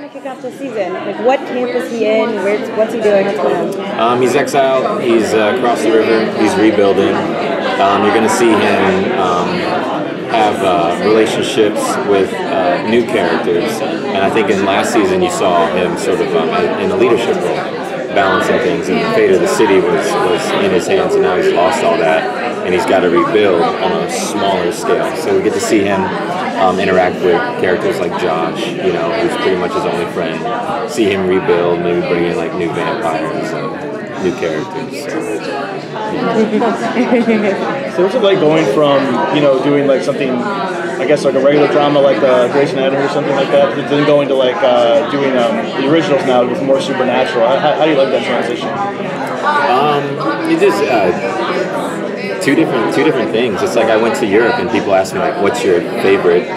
to kick off the season. Like, what camp is he in? What's he doing? What's going on? He's exiled. He's across the river. He's rebuilding. You're going to see him have relationships with new characters. And I think in last season you saw him sort of in a leadership role, balancing things. And the fate of the city was in his hands, and now he's lost all that. And he's got to rebuild on a smaller scale. So we get to see him interact with characters like Josh, you know, who's pretty much his only friend. See him rebuild, maybe bring in like new vampires and new characters. So what's it like going from, you know, doing like something, I guess like a regular drama like Grey's Anatomy or something like that, to then going to like doing the originals now with more supernatural? How do you like that transition? It is two different things. It's like I went to Europe and people ask me like, what's your favorite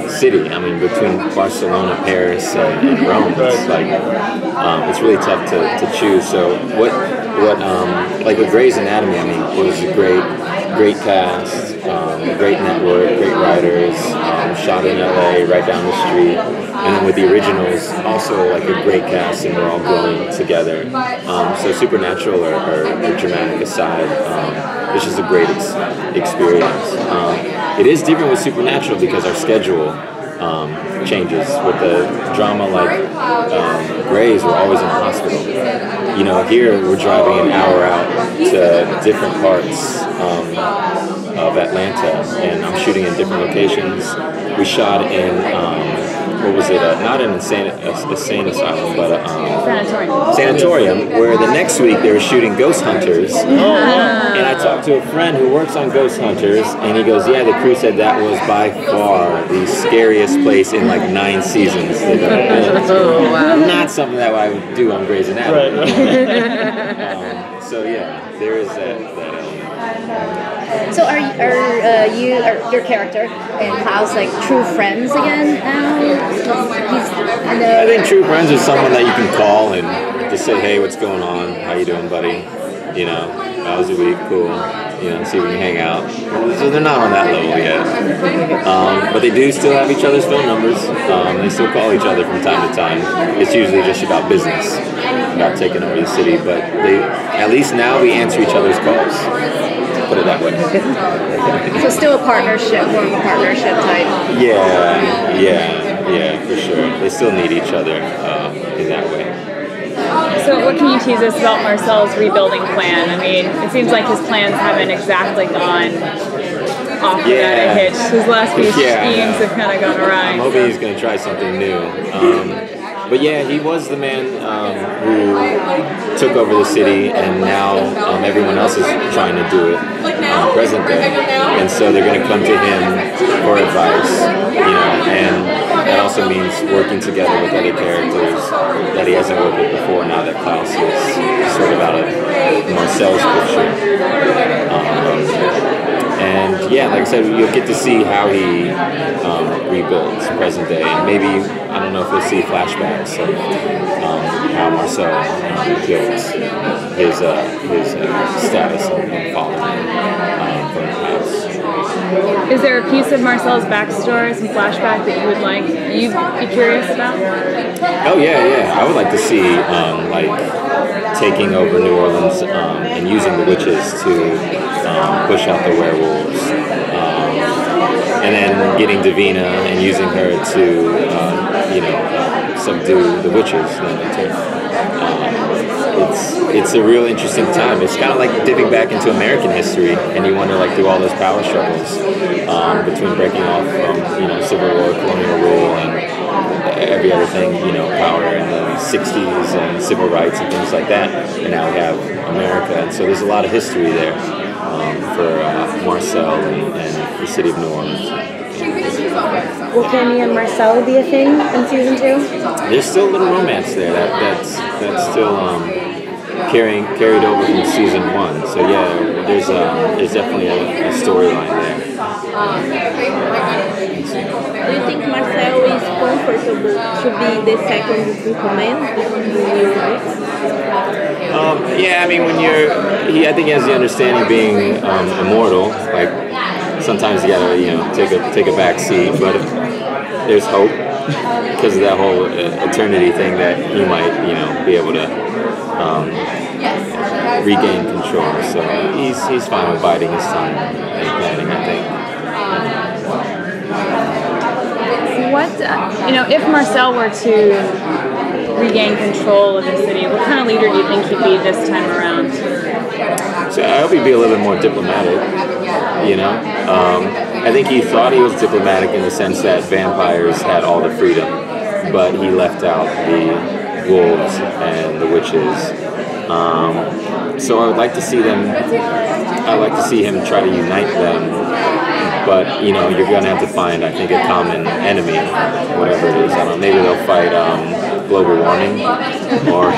city? I mean, between Barcelona, Paris, and Rome, it's like it's really tough to choose. So what like with Grey's Anatomy, I mean, it was a great cast, great network, great writers, shot in LA, right down the street. And then with the originals, also like a great cast, and we're all growing together. So supernatural or dramatic aside, it's just a great experience. It is different with supernatural because our schedule changes. With the drama like Grey's, we're always in the hospital. You know, here we're driving an hour out to different parts of Atlanta, and I'm shooting in different locations. We shot in what was it? Not an insane asylum, but sanatorium, where the next week they were shooting Ghost Hunters. And I talked to a friend who works on Ghost Hunters, and he goes, yeah, the crew said that was by far the scariest place in like 9 seasons they've ever been. Not something that I would do on Grey's Anatomy. So yeah, there is that element. So are your character and Klaus like true friends again now? I think true friends are someone that you can call and just say, hey, what's going on? How you doing, buddy? You know, how was the week? Cool. You know, see if we can hang out. So they're not on that level yet. But they do still have each other's phone numbers. They still call each other from time to time. It's usually just about business, about taking over the city. But at least now we answer each other's calls. Put it that way. So still a partnership, more of a partnership type. Yeah, for sure. They still need each other in that way. So what can you tease us about Marcel's rebuilding plan? I mean, it seems like his plans haven't exactly gone off without a hitch. His last few schemes have kind of gone awry. I'm hoping he's going to try something new. But yeah, he was the man who took over the city, and now everyone else is trying to do it present day. And so they're going to come to him for advice, you know, and that also means working together with other characters that he hasn't worked with before now that Klaus is sort of out of Marcel's picture. And yeah, like I said, you'll get to see how he rebuilds present day, and maybe, I don't know if we'll see flashbacks of how Marcel built his status and following from the past. Is there a piece of Marcel's backstory, some flashback that you'd be curious about? Oh yeah, I would like to see like taking over New Orleans and using the witches to push out the werewolves, and then getting Davina and using her to subdue the witches. It's a real interesting time. It's kind of like dipping back into American history, and you wonder, like, through all those power struggles between breaking off from Civil War, colonial rule, and every other thing, power in the 60s and civil rights and things like that. And now we have America, and so there's a lot of history there for Marcel and the city of New Orleans. Will Cammy and Marcel be a thing in season 2? There's still a little romance there that's still carried over from season 1. So yeah, there's definitely a storyline there. Do you think Marcel is comfortable to be the second in command in New Orleans? Yeah, I mean, I think he has the understanding of being immortal. Like, sometimes you gotta, take a back seat, but there's hope. because of that whole eternity thing that he might, be able to regain control. So he's fine with biding his time and planning, I think. What, if Marcel were to regain control of the city, what kind of leader do you think he'd be this time around? So I hope he'd be a little bit more diplomatic, I think he thought he was diplomatic in the sense that vampires had all the freedom, but he left out the wolves and the witches. So I would like to see him try to unite them. But, you're going to have to find, I think, a common enemy, whatever it is. I don't know, maybe they'll fight global warming or,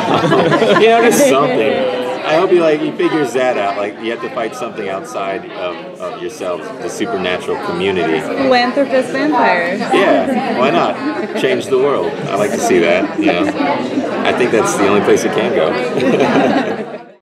just something. I hope he figures that out. Like, you have to fight something outside of yourselves, the supernatural community. Philanthropist vampires. Yeah, why not? Change the world. I like to see that, I think that's the only place it can go.